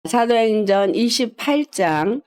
사도행전 28장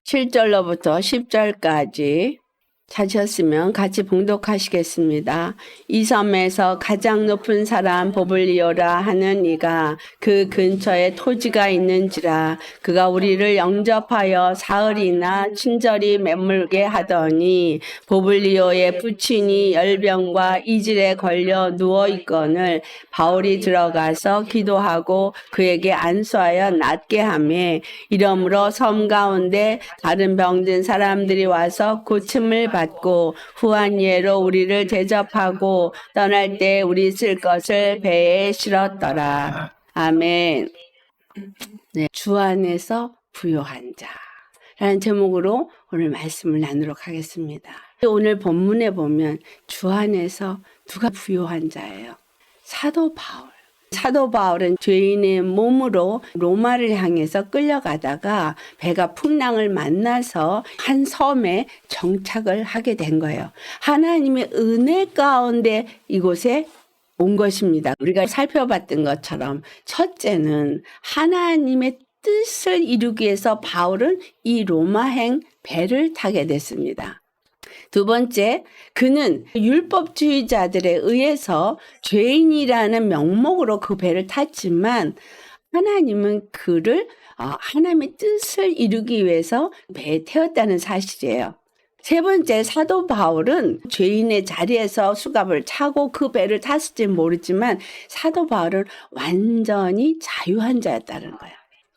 7절로부터 10절까지 찾으셨으면 같이 봉독하시겠습니다. 이 섬에서 가장 높은 사람 보블리오라 하는 이가 그 근처에 토지가 있는지라 그가 우리를 영접하여 사흘이나 친절히 머물게 하더니 보블리오의 부친이 열병과 이질에 걸려 누워 있거늘 바울이 들어가서 기도하고 그에게 안수하여 낫게 하며 이러므로 섬 가운데 다른 병든 사람들이 와서 고침을 받고 후한 예로 우리를 대접하고 떠날 때 우리 쓸 것을 배에 실었더라. 아멘. 네, 주 안에서 부요한 자라는 제목으로 오늘 말씀을 나누도록 하겠습니다. 오늘 본문에 보면 주 안에서 누가 부요한 자예요? 사도 바울. 사도 바울은 죄인의 몸으로 로마를 향해서 끌려가다가 배가 풍랑을 만나서 한 섬에 정착을 하게 된 거예요. 하나님의 은혜 가운데 이곳에 온 것입니다. 우리가 살펴봤던 것처럼 첫째는 하나님의 뜻을 이루기 위해서 바울은 이 로마행 배를 타게 됐습니다. 두 번째, 그는 율법주의자들에 의해서 죄인이라는 명목으로 그 배를 탔지만 하나님은 그를 하나님의 뜻을 이루기 위해서 배에 태웠다는 사실이에요. 세 번째, 사도 바울은 죄인의 자리에서 수갑을 차고 그 배를 탔을지 모르지만 사도 바울은 완전히 자유한 자였다는 거예요.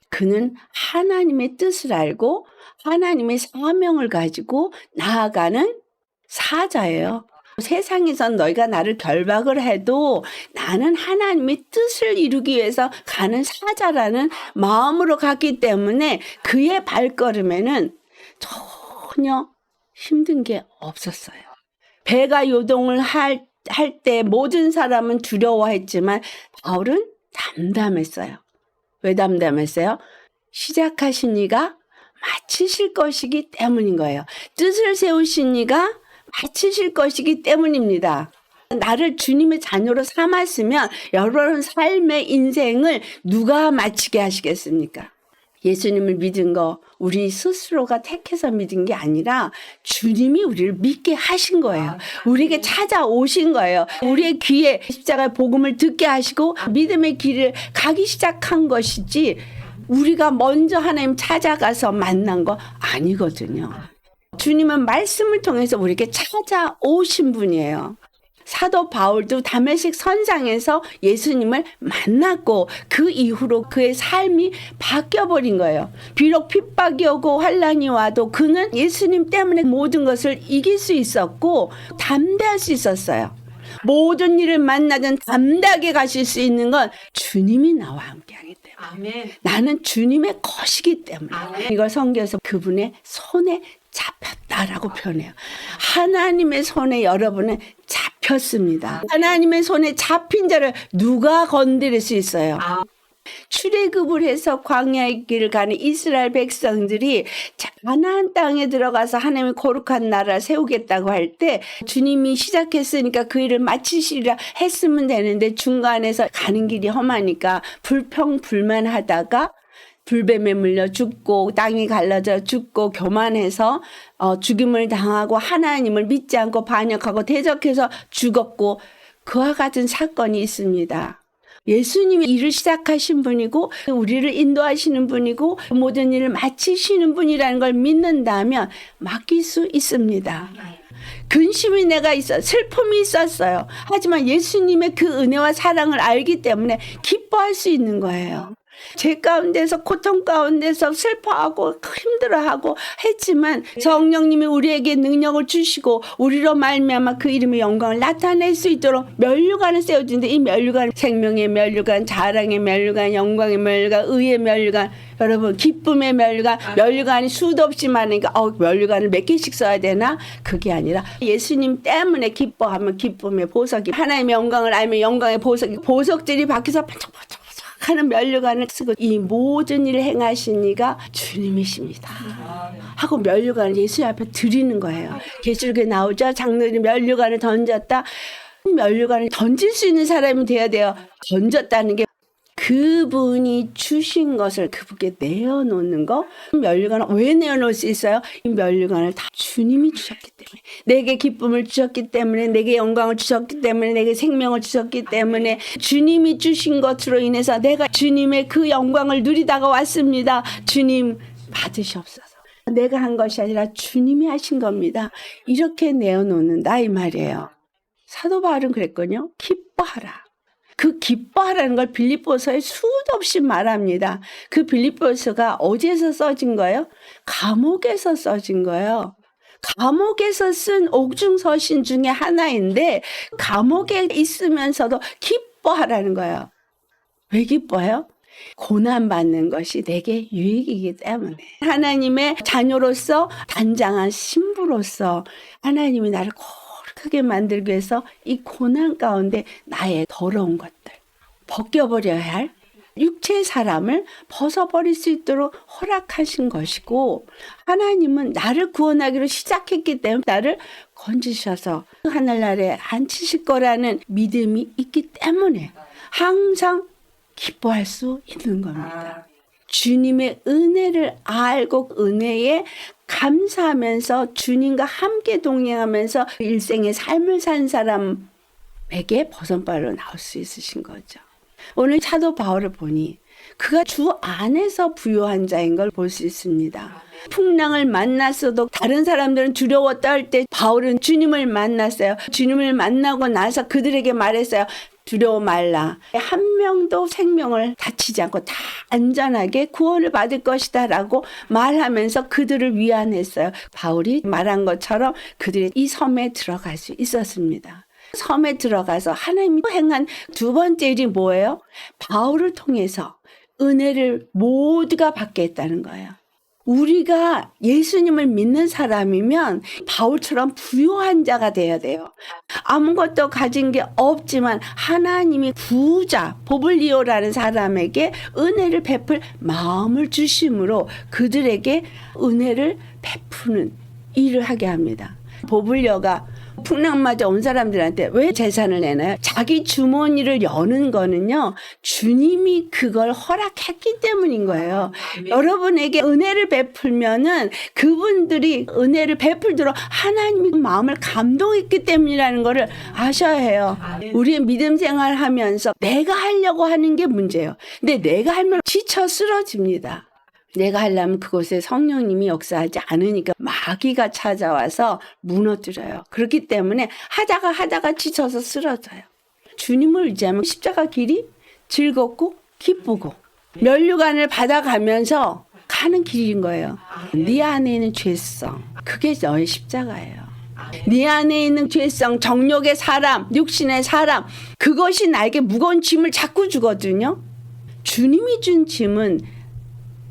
그는 하나님의 뜻을 알고 하나님의 사명을 가지고 나아가는 사자예요. 세상에선 너희가 나를 결박을 해도 나는 하나님의 뜻을 이루기 위해서 가는 사자라는 마음으로 갔기 때문에 그의 발걸음에는 전혀 힘든 게 없었어요. 배가 요동을 할 때 모든 사람은 두려워했지만 바울은 담담했어요. 왜 담담했어요? 시작하신 이가 마치실 것이기 때문인 거예요. 뜻을 세우신 이가 마치실 것이기 때문입니다. 나를 주님의 자녀로 삼았으면 여러분 삶의 인생을 누가 마치게 하시겠습니까? 예수님을 믿은 거 우리 스스로가 택해서 믿은 게 아니라 주님이 우리를 믿게 하신 거예요. 우리에게 찾아오신 거예요. 우리의 귀에 십자가의 복음을 듣게 하시고 믿음의 길을 가기 시작한 것이지 우리가 먼저 하나님 찾아가서 만난 거 아니거든요. 주님은 말씀을 통해서 우리에게 찾아오신 분이에요. 사도 바울도 다메섹 선상에서 예수님을 만났고 그 이후로 그의 삶이 바뀌어버린 거예요. 비록 핍박이 오고 환난이 와도 그는 예수님 때문에 모든 것을 이길 수 있었고 담대할 수 있었어요. 모든 일을 만나든 담대하게 가실 수 있는 건 주님이 나와 함께하기 때문에. 아멘. 나는 주님의 것이기 때문에. 아멘. 이걸 성경에서 그분의 손에 잡혔다라고 표현해요. 하나님의 손에 여러분은 잡혔습니다. 하나님의 손에 잡힌 자를 누가 건드릴 수 있어요? 출애굽을 해서 광야의 길을 가는 이스라엘 백성들이 가나안 땅에 들어가서 하나님의 거룩한 나라를 세우겠다고 할 때 주님이 시작했으니까 그 일을 마치시리라 했으면 되는데 중간에서 가는 길이 험하니까 불평불만하다가 불뱀에 물려 죽고 땅이 갈라져 죽고 교만해서 죽임을 당하고 하나님을 믿지 않고 반역하고 대적해서 죽었고 그와 같은 사건이 있습니다. 예수님이 일을 시작하신 분이고 우리를 인도하시는 분이고 모든 일을 마치시는 분이라는 걸 믿는다면 맡길 수 있습니다. 근심이 내가 있어 슬픔이 있었어요. 하지만 예수님의 그 은혜와 사랑을 알기 때문에 기뻐할 수 있는 거예요. 제 가운데서 고통 가운데서 슬퍼하고 힘들어하고 했지만 성령님이 우리에게 능력을 주시고 우리로 말미암아 그 이름의 영광을 나타낼 수 있도록 면류관을 세워주는데 이 면류관 생명의 면류관 자랑의 면류관 영광의 면류관 의의 면류관 여러분 기쁨의 면류관 면류관이 수도 없이 많으니까 면류관을 몇 개씩 써야 되나? 그게 아니라 예수님 때문에 기뻐하면 기쁨의 보석이 하나님의 영광을 알면 영광의 보석들이 밖에서 반짝반짝 하는 면류관을 쓰고 이 모든 일을 행하신 이가 주님이십니다. 하고 면류관을 예수 앞에 드리는 거예요. 계시록에 나오죠. 장로들이 면류관을 던졌다. 면류관을 던질 수 있는 사람이 돼야 돼요. 던졌다는 게 그분이 주신 것을 그분께 내어놓는 거. 면류관을 왜 내어놓을 수 있어요? 이 면류관을 다 주님이 주셨기 때문에, 내게 기쁨을 주셨기 때문에, 내게 영광을 주셨기 때문에, 내게 생명을 주셨기 때문에, 주님이 주신 것으로 인해서 내가 주님의 그 영광을 누리다가 왔습니다. 주님 받으시옵소서. 내가 한 것이 아니라 주님이 하신 겁니다. 이렇게 내어놓는다 이 말이에요. 사도 바울은 그랬거든요. 기뻐하라. 그 기뻐하라는 걸 빌립보서에 수도 없이 말합니다. 그 빌립보서가 어디에서 써진 거예요? 감옥에서 써진 거예요. 감옥에서 쓴 옥중서신 중에 하나인데 감옥에 있으면서도 기뻐하라는 거예요. 왜 기뻐해요? 고난받는 것이 내게 유익이기 때문에, 하나님의 자녀로서 단장한 신부로서 하나님이 나를 거룩하게 만들기 위해서 이 고난 가운데 나의 더러운 것들, 벗겨버려야 할 육체의 사람을 벗어버릴 수 있도록 허락하신 것이고, 하나님은 나를 구원하기로 시작했기 때문에 나를 건지셔서 하늘나라에 앉히실 거라는 믿음이 있기 때문에 항상 기뻐할 수 있는 겁니다. 주님의 은혜를 알고 은혜에 감사하면서 주님과 함께 동행하면서 일생의 삶을 산 사람에게 버선발로 나올 수 있으신 거죠. 오늘 사도 바울을 보니 그가 주 안에서 부요한 자인 걸 볼 수 있습니다. 풍랑을 만났어도 다른 사람들은 두려워 떨 때 바울은 주님을 만났어요. 주님을 만나고 나서 그들에게 말했어요. 두려워 말라. 한 명도 생명을 다치지 않고 다 안전하게 구원을 받을 것이다 라고 말하면서 그들을 위안했어요. 바울이 말한 것처럼 그들이 이 섬에 들어갈 수 있었습니다. 섬에 들어가서 하나님이 행한 두 번째 일이 뭐예요? 바울을 통해서 은혜를 모두가 받게 했다는 거예요. 우리가 예수님을 믿는 사람이면 바울처럼 부요한 자가 돼야 돼요. 아무것도 가진 게 없지만 하나님이 부자 보블리오라는 사람에게 은혜를 베풀 마음을 주심으로 그들에게 은혜를 베푸는 일을 하게 합니다. 보블리오가 풍랑 맞아 온 사람들한테 왜 재산을 내나요? 자기 주머니를 여는 거는요, 주님이 그걸 허락했기 때문인 거예요. 여러분에게 은혜를 베풀면은 그분들이 은혜를 베풀도록 하나님이 마음을 감동했기 때문이라는 거를 아셔야 해요. 우리의 믿음 생활 하면서 내가 하려고 하는 게 문제예요. 근데 내가 하면 지쳐 쓰러집니다. 내가 하려면 그곳에 성령님이 역사하지 않으니까 마귀가 찾아와서 무너뜨려요. 그렇기 때문에 하다가 지쳐서 쓰러져요. 주님을 의지하면 십자가 길이 즐겁고 기쁘고 면류관을 받아가면서 가는 길인 거예요. 네 안에 있는 죄성, 그게 너의 십자가예요. 네 안에 있는 죄성, 정욕의 사람, 육신의 사람, 그것이 나에게 무거운 짐을 자꾸 주거든요. 주님이 준 짐은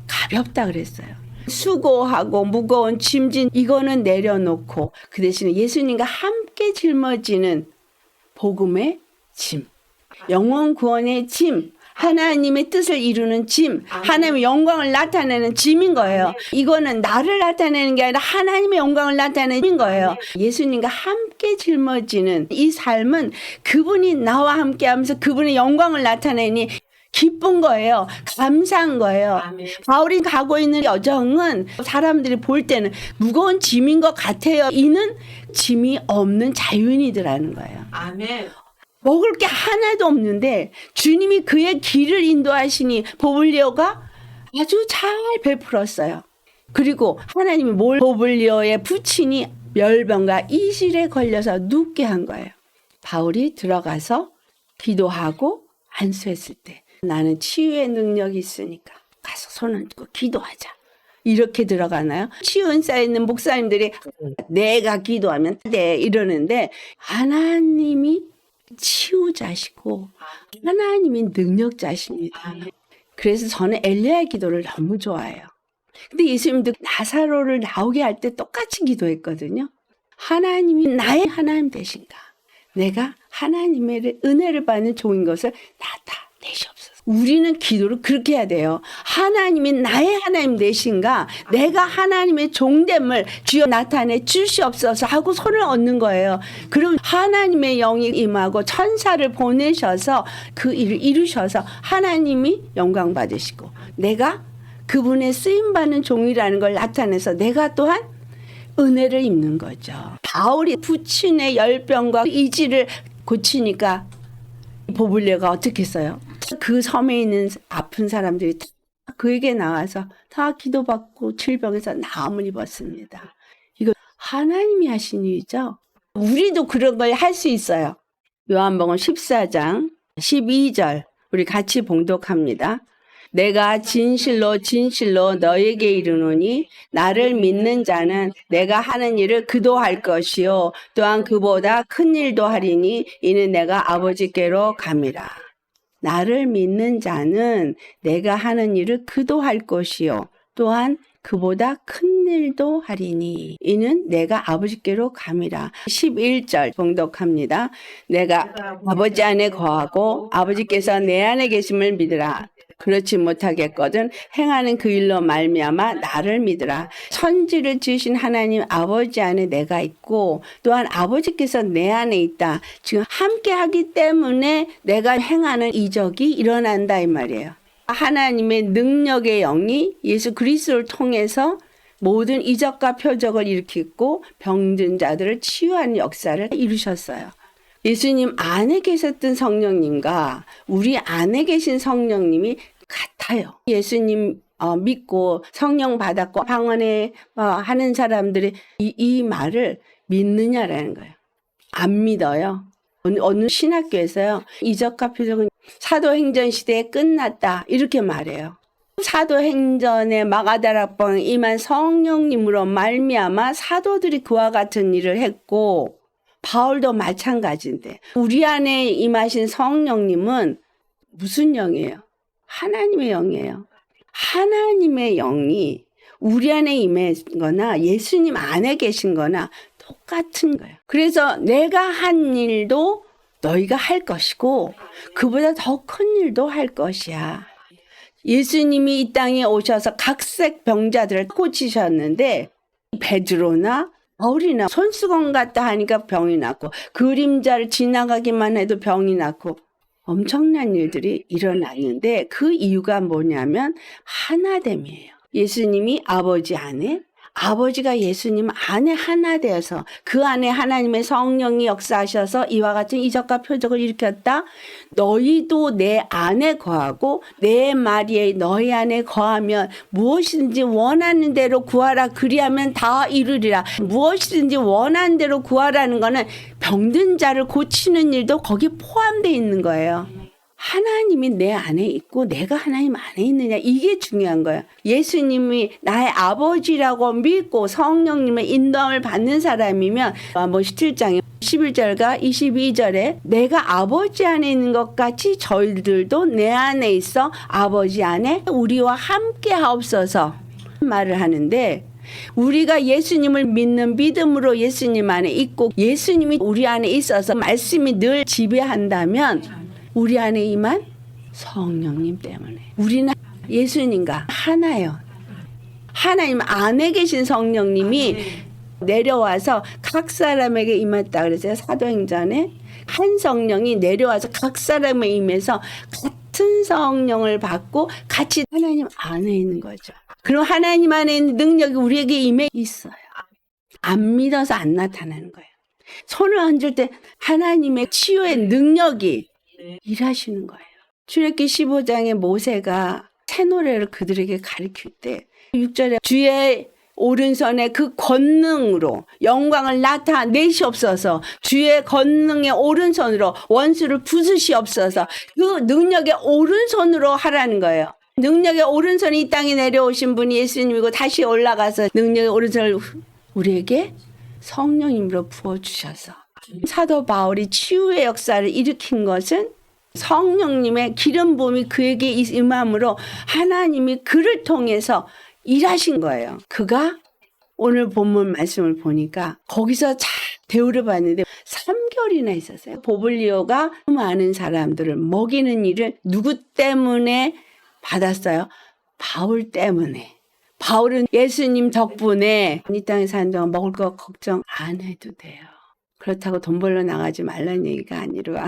가볍다 그랬어요. 수고하고 무거운 짐진 이거는 내려놓고 그 대신에 예수님과 함께 짊어지는 복음의 짐, 영원 구원의 짐, 하나님의 뜻을 이루는 짐, 하나님의 영광을 나타내는 짐인 거예요. 이거는 나를 나타내는 게 아니라 하나님의 영광을 나타내는 짐인 거예요. 예수님과 함께 짊어지는 이 삶은 그분이 나와 함께 하면서 그분의 영광을 나타내니 기쁜 거예요. 감사한 거예요. 아멘. 바울이 가고 있는 여정은 사람들이 볼 때는 무거운 짐인 것 같아요. 이는 짐이 없는 자유인이더라는 거예요. 아멘. 먹을 게 하나도 없는데 주님이 그의 길을 인도하시니 보블리오가 아주 잘 베풀었어요. 그리고 하나님이 보블리오의 부친이 멸병과 이실에 걸려서 눕게 한 거예요. 바울이 들어가서 기도하고 안수했을 때 나는 치유의 능력이 있으니까 가서 손을 들고 기도하자. 이렇게 들어가나요? 치유 은사에 있는 목사님들이 내가 기도하면 돼 이러는데 하나님이 치유자시고 하나님이 능력자십니다. 그래서 저는 엘리야의 기도를 너무 좋아해요. 근데 예수님도 나사로를 나오게 할 때 똑같이 기도했거든요. 하나님이 나의 하나님 되신가? 내가 하나님의 은혜를 받는 종인 것을 나타내시옵소서. 우리는 기도를 그렇게 해야 돼요. 하나님이 나의 하나님 되신가? 내가 하나님의 종됨을 주여 나타내 주시옵소서 하고 손을 얹는 거예요. 그럼 하나님의 영이 임하고 천사를 보내셔서 그 일을 이루셔서 하나님이 영광 받으시고 내가 그분의 쓰임받는 종이라는 걸 나타내서 내가 또한 은혜를 입는 거죠. 바울이 부친의 열병과 이지를 고치니까 보블리오가 어떻게 했어요? 그 섬에 있는 아픈 사람들이 다 그에게 나와서 다 기도받고 질병에서 나음을 입었습니다. 이거 하나님이 하신 일이죠. 우리도 그런 걸 할 수 있어요. 요한복음 14장 12절 우리 같이 봉독합니다. 내가 진실로 진실로 너에게 이르노니 나를 믿는 자는 내가 하는 일을 그도 할 것이요 또한 그보다 큰 일도 하리니 이는 내가 아버지께로 감이라. 나를 믿는 자는 내가 하는 일을 그도 할 것이요 또한 그보다 큰 일도 하리니 이는 내가 아버지께로 감이라. 11절 봉독합니다. 내가 아버지 안에 거하고 아버지께서 내 안에 계심을 믿으라. 그렇지 못하겠거든 행하는 그 일로 말미암아 나를 믿으라. 천지를 지으신 하나님 아버지 안에 내가 있고 또한 아버지께서 내 안에 있다. 지금 함께 하기 때문에 내가 행하는 이적이 일어난다 이 말이에요. 하나님의 능력의 영이 예수 그리스도를 통해서 모든 이적과 표적을 일으키고 병든 자들을 치유하는 역사를 이루셨어요. 예수님 안에 계셨던 성령님과 우리 안에 계신 성령님이 같아요. 예수님 믿고 성령 받았고 방언에 하는 사람들이 이 말을 믿느냐라는 거예요. 안 믿어요. 어느 신학교에서요. 이적과 표적은 사도행전 시대에 끝났다 이렇게 말해요. 사도행전에 마가다락방에 임한 성령님으로 말미암아 사도들이 그와 같은 일을 했고 바울도 마찬가지인데 우리 안에 임하신 성령님은 무슨 영이에요? 하나님의 영이에요. 하나님의 영이 우리 안에 임한 거나 예수님 안에 계신 거나 똑같은 거예요. 그래서 내가 한 일도 너희가 할 것이고 그보다 더 큰 일도 할 것이야. 예수님이 이 땅에 오셔서 각색 병자들을 고치셨는데 베드로나 바울이나 손수건 같다 하니까 병이 났고 그림자를 지나가기만 해도 병이 났고 엄청난 일들이 일어났는데 그 이유가 뭐냐면 하나됨이에요. 예수님이 아버지 안에 아버지가 예수님 안에 하나 되어서 그 안에 하나님의 성령이 역사하셔서 이와 같은 이적과 표적을 일으켰다. 너희도 내 안에 거하고 내 말이 너희 안에 거하면 무엇이든지 원하는 대로 구하라. 그리하면 다 이루리라. 무엇이든지 원하는 대로 구하라는 거는 병든 자를 고치는 일도 거기 포함되어 있는 거예요. 하나님이 내 안에 있고 내가 하나님 안에 있느냐 이게 중요한 거예요. 예수님이 나의 아버지라고 믿고 성령님의 인도함을 받는 사람이면 17장에 11절과 22절에 내가 아버지 안에 있는 것 같이 저희들도 내 안에 있어 아버지 안에 우리와 함께 하옵소서 말을 하는데 우리가 예수님을 믿는 믿음으로 예수님 안에 있고 예수님이 우리 안에 있어서 말씀이 늘 지배한다면 우리 안에 임한 성령님 때문에 우리는 예수님과 하나요. 하나님 안에 계신 성령님이 내려와서 각 사람에게 임했다 그랬어요. 사도행전에 한 성령이 내려와서 각 사람에 임해서 같은 성령을 받고 같이 하나님 안에 있는 거죠. 그럼 하나님 안에 있는 능력이 우리에게 임해 있어요. 안 믿어서 안 나타나는 거예요. 손을 얹을 때 하나님의 치유의 능력이 일하시는 거예요. 출애굽기 15장에 모세가 새 노래를 그들에게 가르칠 때 6절에 주의 오른손에 그 권능으로 영광을 나타내시옵소서. 주의 권능의 오른손으로 원수를 부수시옵소서. 그 능력의 오른손으로 하라는 거예요. 능력의 오른손이 이 땅에 내려오신 분이 예수님이고 다시 올라가서 능력의 오른손을 우리에게 성령님으로 부어주셔서 사도 바울이 치유의 역사를 일으킨 것은 성령님의 기름 부음이 그에게 임함으로 하나님이 그를 통해서 일하신 거예요. 그가 오늘 본문 말씀을 보니까 거기서 잘 대우를 받는데 3개월이나 있었어요. 보블리오가 많은 사람들을 먹이는 일을 누구 때문에 받았어요? 바울 때문에. 바울은 예수님 덕분에 이 땅에 사는 동안 먹을 거 걱정 안 해도 돼요. 그렇다고 돈 벌러 나가지 말라는 얘기가 아니라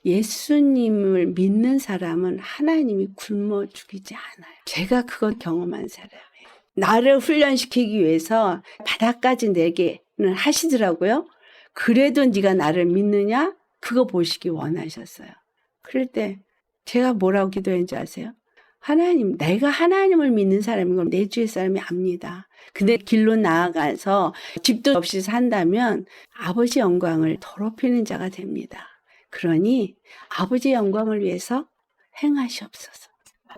예수님을 믿는 사람은 하나님이 굶어 죽이지 않아요. 제가 그걸 경험한 사람이에요. 나를 훈련시키기 위해서 바닥까지 내게는 하시더라고요. 그래도 네가 나를 믿느냐? 그거 보시기 원하셨어요. 그럴 때 제가 뭐라고 기도했는지 아세요? 하나님, 내가 하나님을 믿는 사람인 걸 내 주위 사람이 압니다. 근데 길로 나아가서 집도 없이 산다면 아버지 영광을 더럽히는 자가 됩니다. 그러니 아버지 영광을 위해서 행하시옵소서.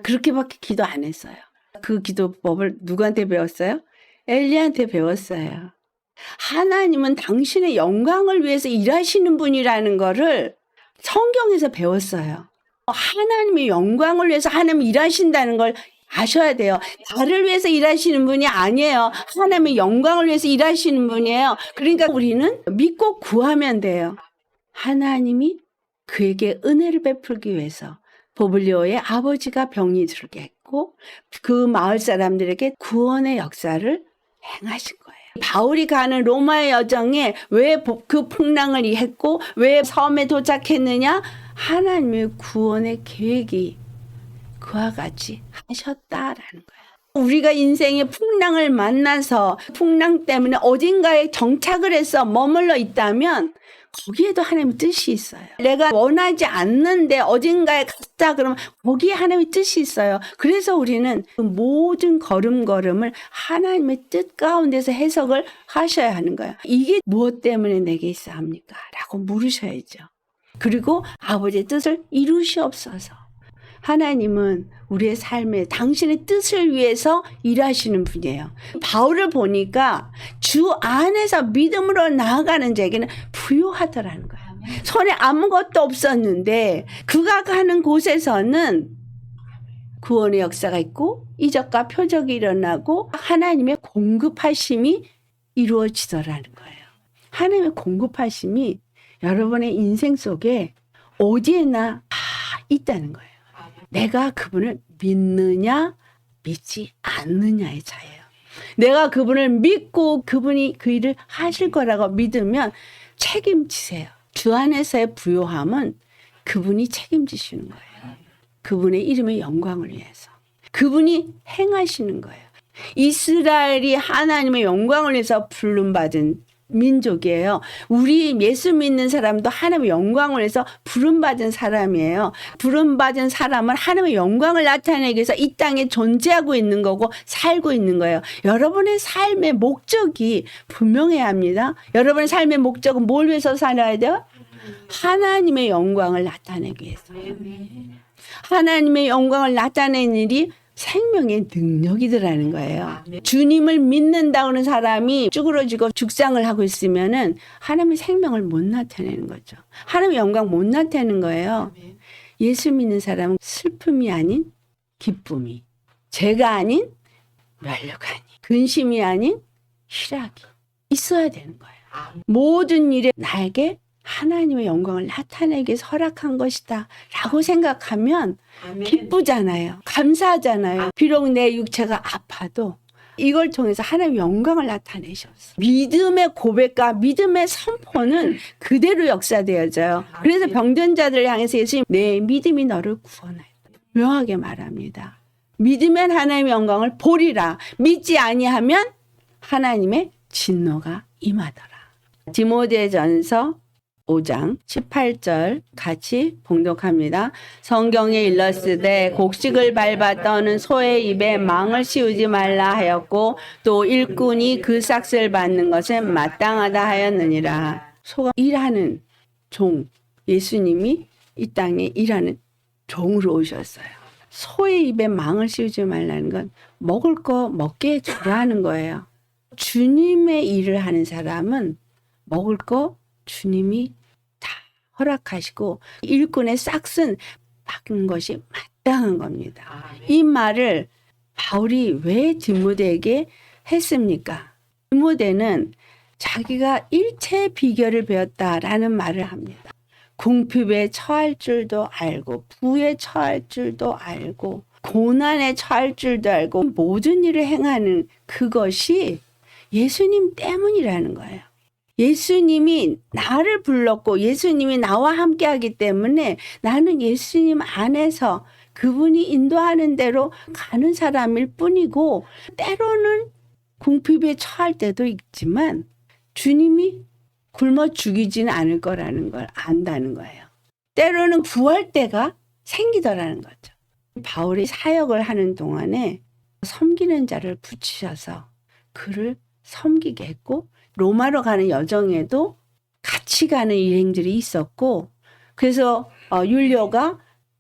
그렇게밖에 기도 안 했어요. 그 기도법을 누구한테 배웠어요? 엘리야한테 배웠어요. 하나님은 당신의 영광을 위해서 일하시는 분이라는 거를 성경에서 배웠어요. 하나님의 영광을 위해서 하나님 일하신다는 걸 아셔야 돼요. 나를 위해서 일하시는 분이 아니에요. 하나님의 영광을 위해서 일하시는 분이에요. 그러니까 우리는 믿고 구하면 돼요. 하나님이 그에게 은혜를 베풀기 위해서 보블리오의 아버지가 병이 들게 했고 그 마을 사람들에게 구원의 역사를 행하신 거예요. 바울이 가는 로마의 여정에 왜 그 풍랑을 했고 왜 섬에 도착했느냐? 하나님의 구원의 계획이 그와 같이 하셨다라는 거예요. 우리가 인생의 풍랑을 만나서 풍랑 때문에 어딘가에 정착을 해서 머물러 있다면 거기에도 하나님의 뜻이 있어요. 내가 원하지 않는데 어딘가에 갔다 그러면 거기에 하나님의 뜻이 있어요. 그래서 우리는 그 모든 걸음걸음을 하나님의 뜻 가운데서 해석을 하셔야 하는 거예요. 이게 무엇 때문에 내게 있어합니까? 라고 물으셔야죠. 그리고 아버지의 뜻을 이루시옵소서. 하나님은 우리의 삶에 당신의 뜻을 위해서 일하시는 분이에요. 바울을 보니까 주 안에서 믿음으로 나아가는 자에게는 부요하더라는 거예요. 손에 아무것도 없었는데 그가 가는 곳에서는 구원의 역사가 있고 이적과 표적이 일어나고 하나님의 공급하심이 이루어지더라는 거예요. 하나님의 공급하심이 여러분의 인생 속에 어디에나 다 있다는 거예요. 내가 그분을 믿느냐 믿지 않느냐의 차이예요. 내가 그분을 믿고 그분이 그 일을 하실 거라고 믿으면 책임지세요. 주 안에서의 부요함은 그분이 책임지시는 거예요. 그분의 이름의 영광을 위해서. 그분이 행하시는 거예요. 이스라엘이 하나님의 영광을 위해서 부름받은 민족이에요. 우리 예수 믿는 사람도 하나님의 영광을 위해서 부름받은 사람이에요. 부름받은 사람은 하나님의 영광을 나타내기 위해서 이 땅에 존재하고 있는 거고 살고 있는 거예요. 여러분의 삶의 목적이 분명해야 합니다. 여러분의 삶의 목적은 뭘 위해서 살아야 돼요? 하나님의 영광을 나타내기 위해서. 하나님의 영광을 나타내는 일이 생명의 능력이더라는 거예요. 주님을 믿는다는 사람이 쭈그러지고 죽상을 하고 있으면은 하나님의 생명을 못 나타내는 거죠. 하나님의 영광 못 나타내는 거예요. 예수 믿는 사람은 슬픔이 아닌 기쁨이, 죄가 아닌 면류관이, 근심이 아닌 희락이 있어야 되는 거예요. 모든 일에 나에게 하나님의 영광을 나타내기 위해서 허락한 것이다 라고 생각하면 기쁘잖아요. 감사하잖아요. 비록 내 육체가 아파도 이걸 통해서 하나님의 영광을 나타내셨어요. 믿음의 고백과 믿음의 선포는 그대로 역사되어져요. 그래서 병든 자들을 향해서 예수님 내 믿음이 너를 구원하였다. 명하게 말합니다. 믿으면 하나님의 영광을 보리라. 믿지 아니하면 하나님의 진노가 임하더라. 디모데전서 5장 18절 같이 봉독합니다. 성경에 일렀으되 곡식을 밟아 떠는 소의 입에 망을 씌우지 말라 하였고 또 일꾼이 그 삭슬 받는 것은 마땅하다 하였느니라. 소가 일하는 종, 예수님이 이 땅에 일하는 종으로 오셨어요. 소의 입에 망을 씌우지 말라는 건 먹을 거 먹게 주라는 거예요. 주님의 일을 하는 사람은 먹을 거 주님이 다 허락하시고 일꾼의 싹슨 받은 것이 마땅한 겁니다. 이 말을 바울이 왜 디모데에게 했습니까? 디모데는 자기가 일체의 비결을 배웠다라는 말을 합니다. 궁핍에 처할 줄도 알고 부에 처할 줄도 알고 고난에 처할 줄도 알고 모든 일을 행하는 그것이 예수님 때문이라는 거예요. 예수님이 나를 불렀고 예수님이 나와 함께하기 때문에 나는 예수님 안에서 그분이 인도하는 대로 가는 사람일 뿐이고, 때로는 궁핍에 처할 때도 있지만 주님이 굶어 죽이지는 않을 거라는 걸 안다는 거예요. 때로는 구할 때가 생기더라는 거죠. 바울이 사역을 하는 동안에 섬기는 자를 붙이셔서 그를 섬기게 했고, 로마로 가는 여정에도 같이 가는 일행들이 있었고, 그래서 율리오가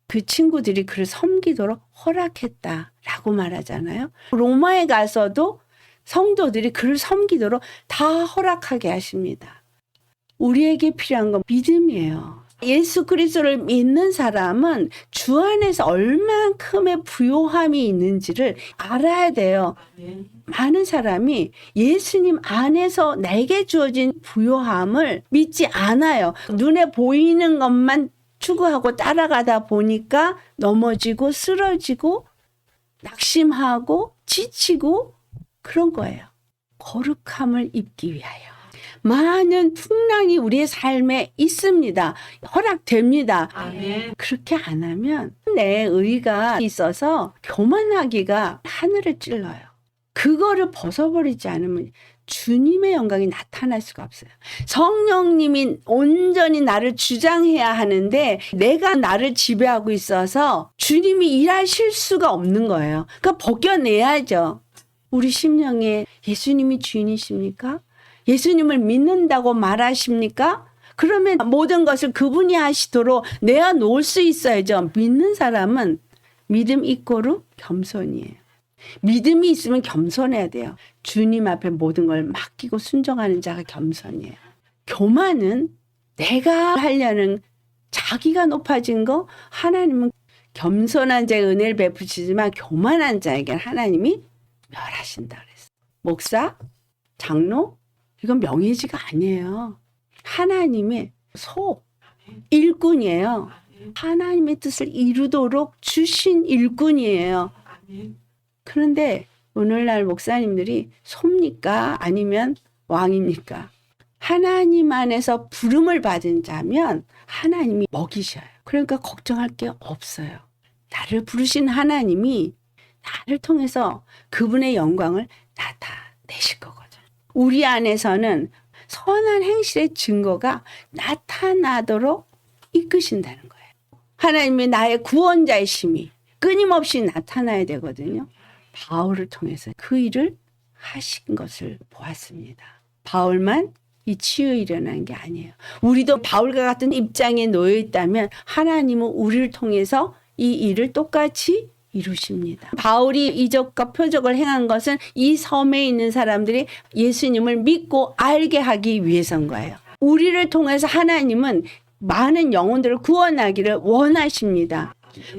그 친구들이 그를 섬기도록 허락했다라고 말하잖아요. 로마에 가서도 성도들이 그를 섬기도록 다 허락하게 하십니다. 우리에게 필요한 건 믿음이에요. 예수 그리스도를 믿는 사람은 주 안에서 얼만큼의 부요함이 있는지를 알아야 돼요. 많은 사람이 예수님 안에서 내게 주어진 부요함을 믿지 않아요. 눈에 보이는 것만 추구하고 따라가다 보니까 넘어지고 쓰러지고 낙심하고 지치고 그런 거예요. 거룩함을 입기 위하여. 많은 풍랑이 우리의 삶에 있습니다. 허락됩니다. 아멘. 그렇게 안 하면 내 의가 있어서 교만하기가 하늘을 찔러요. 그거를 벗어버리지 않으면 주님의 영광이 나타날 수가 없어요. 성령님이 온전히 나를 주장해야 하는데 내가 나를 지배하고 있어서 주님이 일하실 수가 없는 거예요. 그러니까 벗겨내야죠. 우리 심령에 예수님이 주인이십니까? 예수님을 믿는다고 말하십니까? 그러면 모든 것을 그분이 하시도록 내어놓을 수 있어야죠. 믿는 사람은 믿음 이꼬르 겸손이에요. 믿음이 있으면 겸손해야 돼요. 주님 앞에 모든 걸 맡기고 순종하는 자가 겸손이에요. 교만은 내가 하려는 자기가 높아진 거, 하나님은 겸손한 자의 은혜를 베푸시지만 교만한 자에게는 하나님이 멸하신다 그랬어요. 목사, 장로, 이건 명예지가 아니에요. 하나님의 일꾼이에요. 하나님의 뜻을 이루도록 주신 일꾼이에요. 그런데 오늘날 목사님들이 소입니까? 아니면 왕입니까? 하나님 안에서 부름을 받은 자면 하나님이 먹이셔요. 그러니까 걱정할 게 없어요. 나를 부르신 하나님이 나를 통해서 그분의 영광을 나타내실 거거든요. 우리 안에서는 선한 행실의 증거가 나타나도록 이끄신다는 거예요. 하나님이 나의 구원자이심이 끊임없이 나타나야 되거든요. 바울을 통해서 그 일을 하신 것을 보았습니다. 바울만 이 치유에 일어난 게 아니에요. 우리도 바울과 같은 입장에 놓여 있다면 하나님은 우리를 통해서 이 일을 똑같이 이루십니다. 바울이 이적과 표적을 행한 것은 이 섬에 있는 사람들이 예수님을 믿고 알게 하기 위해서인 거예요. 우리를 통해서 하나님은 많은 영혼들을 구원하기를 원하십니다.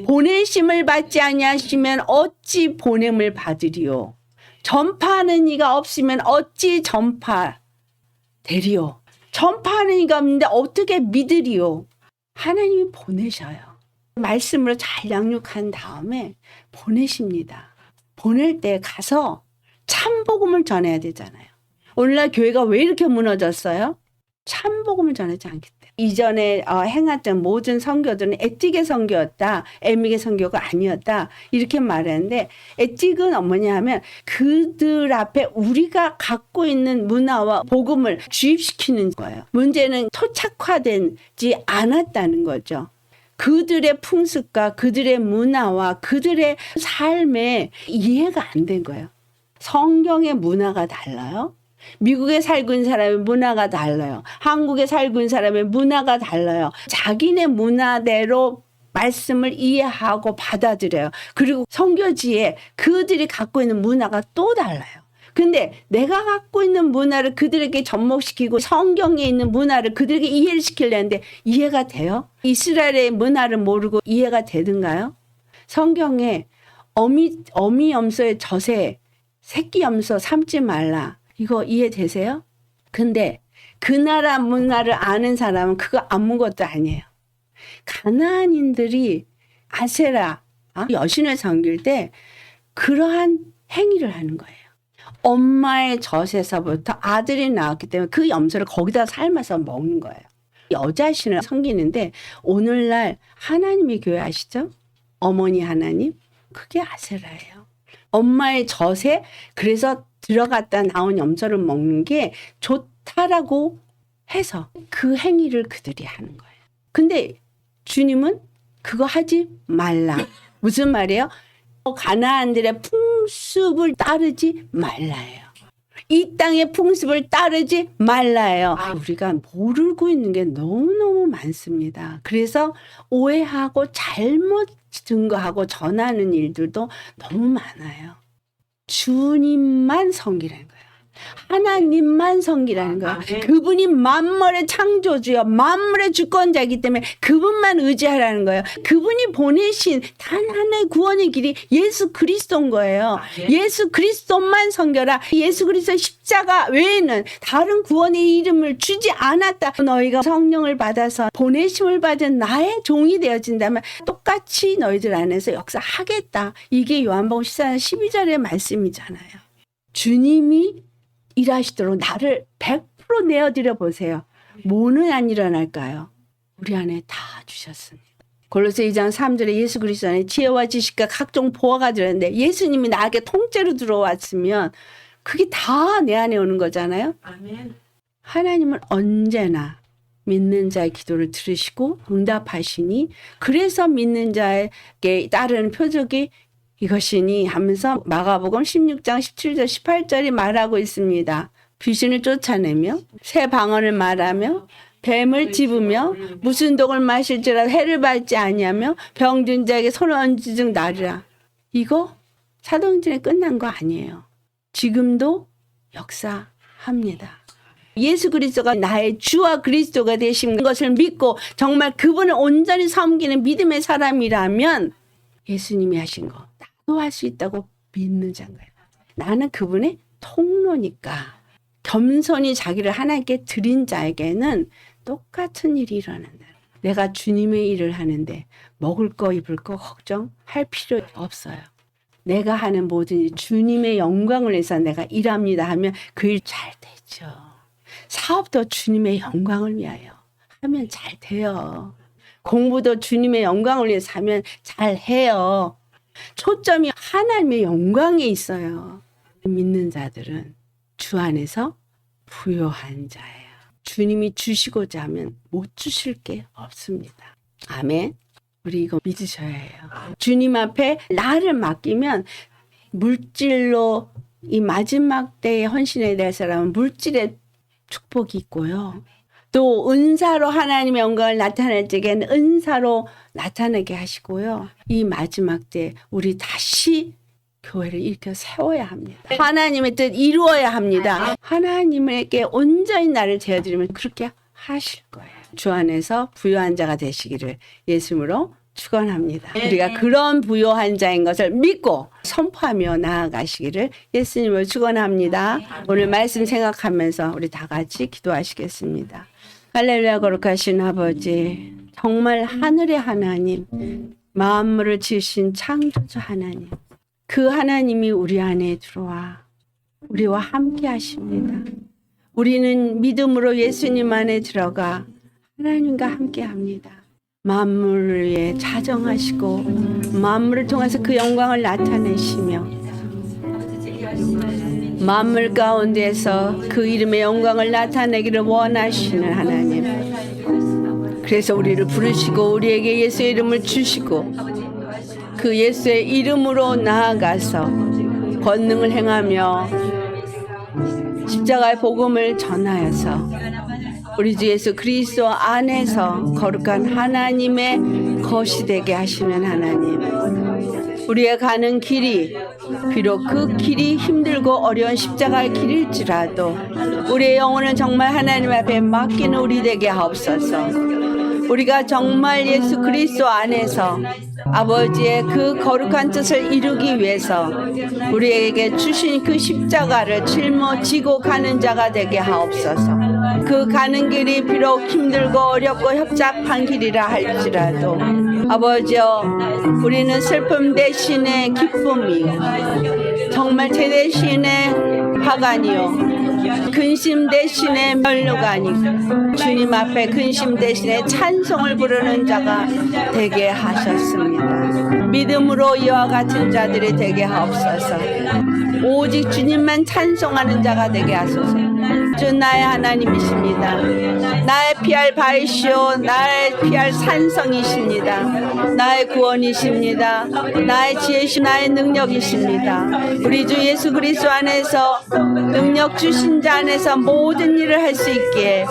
보내심을 받지 아니하시면 어찌 보냄을 받으리요. 전파하는 이가 없으면 어찌 전파되리요. 전파하는 이가 없는데 어떻게 믿으리요. 하나님이 보내셔요. 말씀으로 잘 양육한 다음에 보내십니다. 보낼 때 가서 참복음을 전해야 되잖아요. 오늘날 교회가 왜 이렇게 무너졌어요? 참복음을 전하지 않기 때문에. 이전에 행했던 모든 선교들은 에틱의 선교였다. 에믹의 선교가 아니었다. 이렇게 말했는데 에틱은 뭐냐 하면 그들 앞에 우리가 갖고 있는 문화와 복음을 주입시키는 거예요. 문제는 토착화되지 않았다는 거죠. 그들의 풍습과 그들의 문화와 그들의 삶에 이해가 안 된 거예요. 성경의 문화가 달라요. 미국에 살고 있는 사람의 문화가 달라요. 한국에 살고 있는 사람의 문화가 달라요. 자기네 문화대로 말씀을 이해하고 받아들여요. 그리고 선교지에 그들이 갖고 있는 문화가 또 달라요. 근데 내가 갖고 있는 문화를 그들에게 접목시키고 성경에 있는 문화를 그들에게 이해를 시키려는데 이해가 돼요? 이스라엘의 문화를 모르고 이해가 되든가요? 성경에 어미염소의 젖에 새끼 염소 삼지 말라. 이거 이해되세요? 근데 그 나라 문화를 아는 사람은 그거 아무것도 아니에요. 가나안인들이 아세라 여신을 섬길 때 그러한 행위를 하는 거예요. 엄마의 젖에서부터 아들이 나왔기 때문에 그 염소를 거기다 삶아서 먹는 거예요. 여자신을 섬기는데 오늘날 하나님의 교회 아시죠? 어머니 하나님? 그게 아세라예요. 엄마의 젖에 그래서 들어갔다 나온 염소를 먹는 게 좋다라고 해서 그 행위를 그들이 하는 거예요. 근데 주님은 그거 하지 말라. 무슨 말이에요? 가나안들의 풍습을 따르지 말라예요. 이 땅의 풍습을 따르지 말라예요. 우리가 모르고 있는 게 너무너무 많습니다. 그래서 오해하고 잘못 증거하고 전하는 일들도 너무 많아요. 주님만 섬기라는 거예요. 하나님만 섬기라는 거예요. 그분이 만물의 창조주여 만물의 주권자이기 때문에 그분만 의지하라는 거예요. 그분이 보내신 단 하나의 구원의 길이 예수 그리스도인 거예요. 예수 그리스도만 섬겨라. 예수 그리스도 십자가 외에는 다른 구원의 이름을 주지 않았다. 너희가 성령을 받아서 보내심을 받은 나의 종이 되어진다면 똑같이 너희들 안에서 역사하겠다. 이게 요한복음 14장 12절의 말씀이잖아요. 주님이 일하시도록 나를 100% 내어드려 보세요. 뭐는 안 일어날까요? 우리 안에 다 주셨습니다. 골로새 2장 3절에 예수 그리스도 안에 지혜와 지식과 각종 보화가 들었는데 예수님이 나에게 통째로 들어왔으면 그게 다 내 안에 오는 거잖아요. 아멘. 하나님은 언제나 믿는 자의 기도를 들으시고 응답하시니 그래서 믿는 자에게 따르는 표적이 이것이니 하면서 마가복음 16장 17절 18절이 말하고 있습니다. 귀신을 쫓아내며 새 방언을 말하며 뱀을 집으며 무슨 독을 마실지라도 해를 받지 아니하며 병든 자에게 손을 얹은 나리라. 이거 사도행전에 끝난 거 아니에요. 지금도 역사합니다. 예수 그리스도가 나의 주와 그리스도가 되신 것을 믿고 정말 그분을 온전히 섬기는 믿음의 사람이라면 예수님이 하신 거 나도 할 수 있다고 믿는 자인 거예요. 나는 그분의 통로니까 겸손히 자기를 하나님께 드린 자에게는 똑같은 일이 일어난다. 내가 주님의 일을 하는데 먹을 거 입을 거 걱정할 필요 없어요. 내가 하는 모든 일 주님의 영광을 위해서 내가 일합니다 하면 그 일 잘 되죠. 사업도 주님의 영광을 위하여 하면 잘 돼요. 공부도 주님의 영광을 위해서 하면 잘 해요. 초점이 하나님의 영광에 있어요. 믿는 자들은 주 안에서 부요한 자예요. 주님이 주시고자 하면 못 주실 게 없습니다. 아멘. 우리 이거 믿으셔야 해요. 주님 앞에 나를 맡기면 물질로 이 마지막 때의 헌신에 대한 사람은 물질의 축복이 있고요. 또 은사로 하나님의 영광을 나타낼 적에는 은사로 나타나게 하시고요. 이 마지막 때 우리 다시 교회를 일으켜 세워야 합니다. 하나님의 뜻 이루어야 합니다. 하나님에게 온전히 나를 제어드리면 그렇게 하실 거예요. 주 안에서 부요한 자가 되시기를 예수님으로 축원합니다. 우리가 그런 부요한 자인 것을 믿고 선포하며 나아가시기를 예수님을 축원합니다. 오늘 말씀 생각하면서 우리 다 같이 기도하시겠습니다. 할렐루야. 거룩하신 아버지, 정말 하늘의 하나님, 만물을 지으신 창조주 하나님, 그 하나님이 우리 안에 들어와 우리와 함께 하십니다. 우리는 믿음으로 예수님 안에 들어가 하나님과 함께 합니다. 만물을 위해 자정하시고 만물을 통해서 그 영광을 나타내시며 만물 가운데서 그 이름의 영광을 나타내기를 원하시는 하나님, 그래서 우리를 부르시고 우리에게 예수의 이름을 주시고 그 예수의 이름으로 나아가서 권능을 행하며 십자가의 복음을 전하여서 우리 주 예수 그리스도 안에서 거룩한 하나님의 것이 되게 하시는 하나님, 우리의 가는 길이 비록 그 길이 힘들고 어려운 십자가의 길일지라도 우리의 영혼은 정말 하나님 앞에 맡기는 우리 되게 하옵소서. 우리가 정말 예수 그리스도 안에서 아버지의 그 거룩한 뜻을 이루기 위해서 우리에게 주신 그 십자가를 짊어지고 가는 자가 되게 하옵소서. 그 가는 길이 비록 힘들고 어렵고 협잡한 길이라 할지라도 아버지여, 우리는 슬픔 대신에 기쁨이요, 정말 제 대신에 화관이요, 근심 대신에 멸류관이고 주님 앞에 근심 대신에 찬송을 부르는 자가 되게 하셨습니다. 믿음으로 이와 같은 자들이 되게 하옵소서. 오직 주님만 찬송하는 자가 되게 하소서. 주 나의 하나님이십니다. 나의 피할 바위시오, 나의 피할 산성이십니다. 나의 구원이십니다. 나의 지혜시, 나의 능력이십니다. 우리 주 예수 그리스도 안에서 능력 주신 자 안에서 모든 일을 할 수 있기에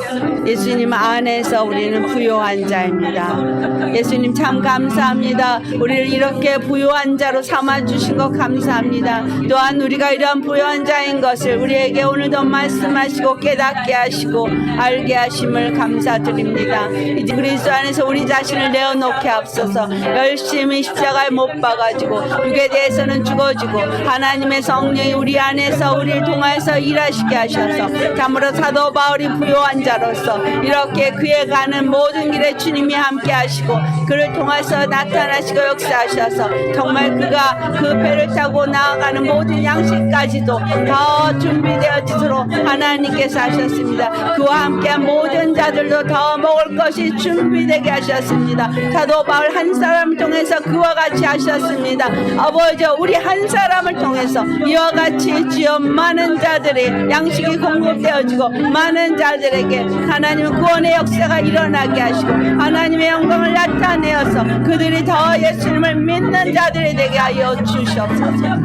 예수님 안에서 우리는 부요한 자입니다. 예수님 참 감사합니다. 우리를 이렇게 부요한 자로 삼아주신 것 감사합니다. 또한 우리가 이러한 부요한 자인 것을 우리에게 오늘도 말씀하시고 깨닫게 하시고 알게 하심을 감사드립니다. 이제 그리스도 안에서 우리 자신을 내어놓게 앞서서 열심히 십자가에 못 박아지고 육에 대해서는 죽어지고 하나님의 성령이 우리 안에서 우리를 통하여서 일하시게 하셔서 참으로 사도 바울이 부요한 자로서 이렇게 그에 가는 모든 길에 주님이 함께 하시고 그를 통해서 나타나시고 역사하셔서 정말 그가 그 배를 타고 나아가는 모든 양식까지도 다 준비되어지도록 하나님께서 하셨습니다. 그와 함께한 모든 자들도 더 먹을 것이 준비되게 하셨습니다. 사도 바울 한 사람을 통해서 그와 같이 하셨습니다. 아버지, 우리 한 사람을 통해서 이와 같이 주여 많은 자들이 양식이 공급되어지고 많은 자들에게 하나님의 구원의 역사가 일어나게 하시고 하나님의 영광을 나타내어서 그들이 더 예수님을 믿는 자들이 되게 하여 주시옵소서.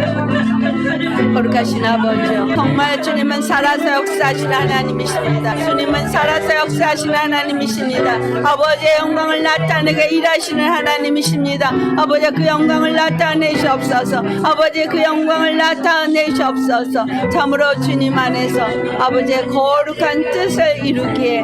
거룩하신 아버지, 정말 주님은 살아서 역사하신 하나님이십니다. 주님은 살아서 역사하신 하나님이십니다. 아버지의 영광을 나타내게 일하시는 하나님이십니다. 아버지, 그 영광을 나타내시옵소서. 아버지, 그 영광을 나타내시옵소서. 참으로 주님 안에서 아버지의 거룩한 뜻을 이루기에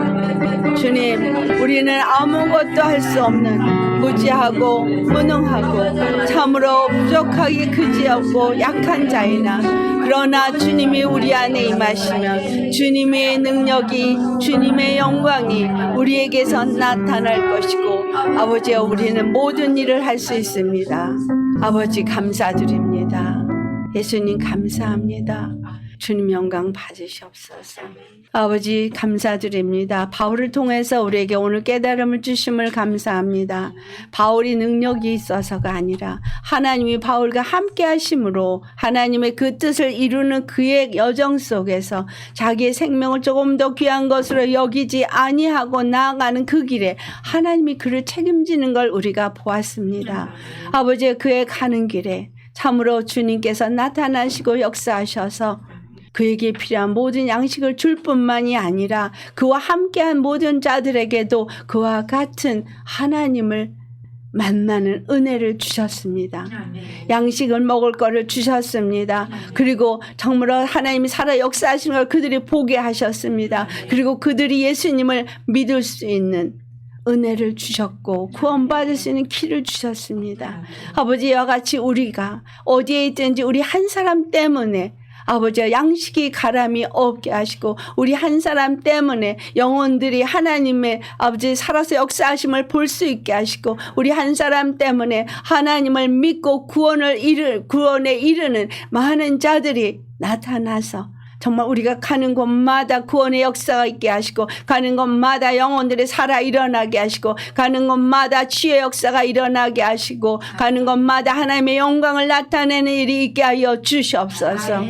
주님, 우리는 아무것도 할 수 없는 무지하고 무능하고 참으로 부족하기 그지없고 약한 자이나 그러나 주님이 우리 안에 임하시면 주님의 능력이, 주님의 영광이 우리에게서 나타날 것이고 아버지, 우리는 모든 일을 할 수 있습니다. 아버지 감사드립니다. 예수님 감사합니다. 주님 영광 받으시옵소서. 아버지 감사드립니다. 바울을 통해서 우리에게 오늘 깨달음을 주심을 감사합니다. 바울이 능력이 있어서가 아니라 하나님이 바울과 함께 하심으로 하나님의 그 뜻을 이루는 그의 여정 속에서 자기의 생명을 조금 더 귀한 것으로 여기지 아니하고 나아가는 그 길에 하나님이 그를 책임지는 걸 우리가 보았습니다. 아버지, 그의 가는 길에 참으로 주님께서 나타나시고 역사하셔서 그에게 필요한 모든 양식을 줄 뿐만이 아니라 그와 함께한 모든 자들에게도 그와 같은 하나님을 만나는 은혜를 주셨습니다. 양식을 먹을 거를 주셨습니다. 그리고 정말로 하나님이 살아 역사하시는 걸 그들이 보게 하셨습니다. 그리고 그들이 예수님을 믿을 수 있는 은혜를 주셨고 구원받을 수 있는 길을 주셨습니다. 아버지와 같이 우리가 어디에 있든지 우리 한 사람 때문에 아버지 양식이 가람이 없게 하시고 우리 한 사람 때문에 영혼들이 하나님의 아버지 살아서 역사하심을 볼 수 있게 하시고 우리 한 사람 때문에 하나님을 믿고 구원에 이르는 많은 자들이 나타나서 정말 우리가 가는 곳마다 구원의 역사가 있게 하시고 가는 곳마다 영혼들이 살아 일어나게 하시고 가는 곳마다 치유의 역사가 일어나게 하시고 가는 곳마다 하나님의 영광을 나타내는 일이 있게 하여 주시옵소서.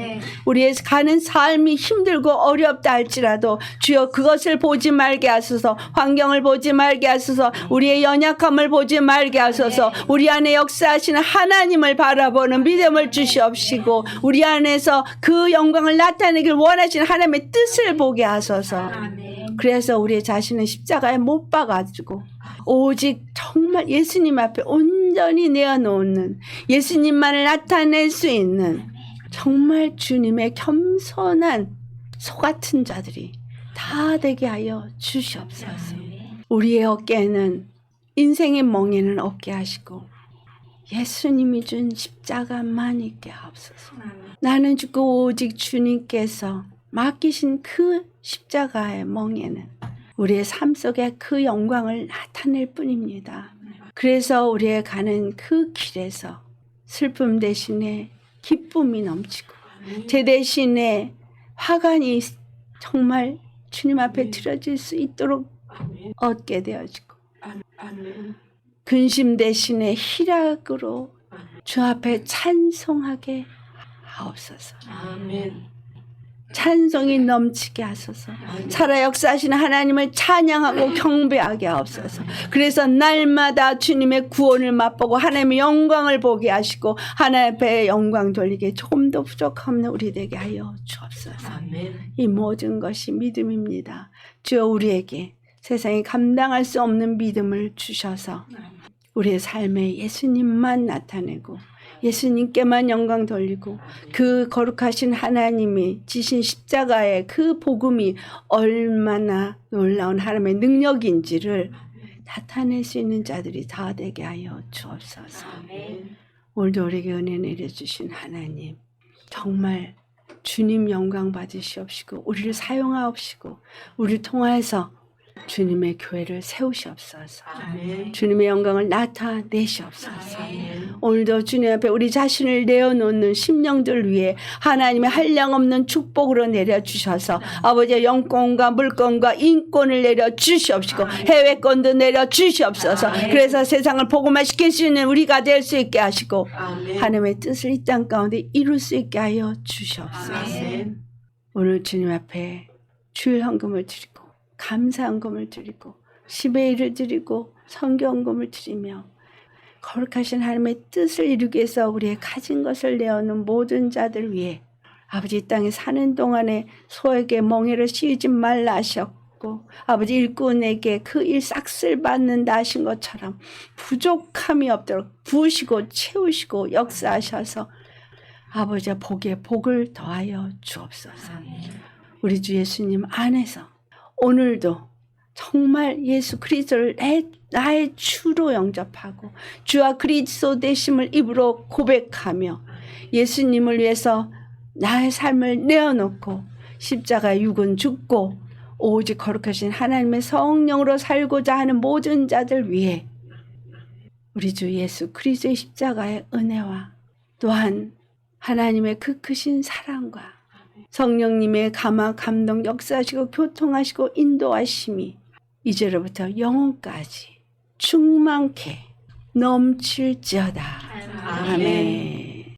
우리의 가는 삶이 힘들고 어렵다 할지라도 주여 그것을 보지 말게 하소서. 환경을 보지 말게 하소서. 우리의 연약함을 보지 말게 하소서. 우리 안에 역사하시는 하나님을 바라보는 믿음을 주시옵시고 우리 안에서 그 영광을 나타내길 원하시는 하나님의 뜻을 보게 하소서. 그래서 우리 자신은 십자가에 못 박아주고 오직 정말 예수님 앞에 온전히 내어놓는 예수님만을 나타낼 수 있는 정말 주님의 겸손한 소 같은 자들이 다 되게 하여 주시옵소서. 우리의 어깨에는 인생의 멍에는 없게 하시고 예수님이 준 십자가만 있게 하옵소서. 나는 죽고 오직 주님께서 맡기신 그 십자가의 멍에는 우리의 삶 속에 그 영광을 나타낼 뿐입니다. 그래서 우리의 가는 그 길에서 슬픔 대신에 기쁨이 넘치고 제 대신에 화관이 정말 주님 앞에 드려질 수 있도록 얻게 되어지고 근심 대신에 희락으로 주 앞에 찬송하게 하옵소서. 찬송이 넘치게 하소서. 살아 역사하시는 하나님을 찬양하고 경배하게 하옵소서. 그래서 날마다 주님의 구원을 맛보고 하나님의 영광을 보게 하시고 하나님 앞에 영광 돌리게 조금 더 부족함은 우리 되게 하여 주옵소서. 이 모든 것이 믿음입니다. 주여 우리에게 세상이 감당할 수 없는 믿음을 주셔서 우리의 삶에 예수님만 나타내고 예수님께만 영광 돌리고 그 거룩하신 하나님이 지신 십자가의 그 복음이 얼마나 놀라운 하나님의 능력인지를 나타낼 수 있는 자들이 다 되게 하여 주옵소서. 오늘도 우리에게 은혜 내려주신 하나님 정말 주님 영광 받으시옵시고 우리를 사용하옵시고 우리를 통하여서 주님의 교회를 세우시옵소서. 주님의 영광을 나타내시옵소서. 오늘도 주님 앞에 우리 자신을 내어놓는 심령들 위해 하나님의 한량없는 축복으로 내려주셔서 아버지의 영권과 물권과 인권을 내려주시옵시고 해외권도 내려주시옵소서. 그래서 세상을 복음화 시킬 수 있는 우리가 될 수 있게 하시고 하나님의 뜻을 이 땅 가운데 이룰 수 있게 하여 주시옵소서. 오늘 주님 앞에 주일 헌금을 드리고 감사헌금을 드리고 10의 1을 드리고 성경헌금을 드리며 거룩하신 하나님의 뜻을 이루기 위해서 우리의 가진 것을 내어놓은 모든 자들 위해 아버지 이 땅에 사는 동안에 소에게 멍에를 씌우지 말라 하셨고 아버지 일꾼에게 그 일 싹쓸 받는다 하신 것처럼 부족함이 없도록 부으시고 채우시고 역사하셔서 아버지의 복에 복을 더하여 주옵소서. 우리 주 예수님 안에서 오늘도 정말 예수 그리스도를 나의 주로 영접하고 주와 그리스도 되심을 입으로 고백하며 예수님을 위해서 나의 삶을 내어놓고 십자가에 육은 죽고 오직 거룩하신 하나님의 성령으로 살고자 하는 모든 자들 위해 우리 주 예수 그리스도의 십자가의 은혜와 또한 하나님의 그 크신 사랑과 성령님의 감화 감동 역사하시고 교통하시고 인도하심이 이제로부터 영원까지 충만케 넘칠지어다. 아멘.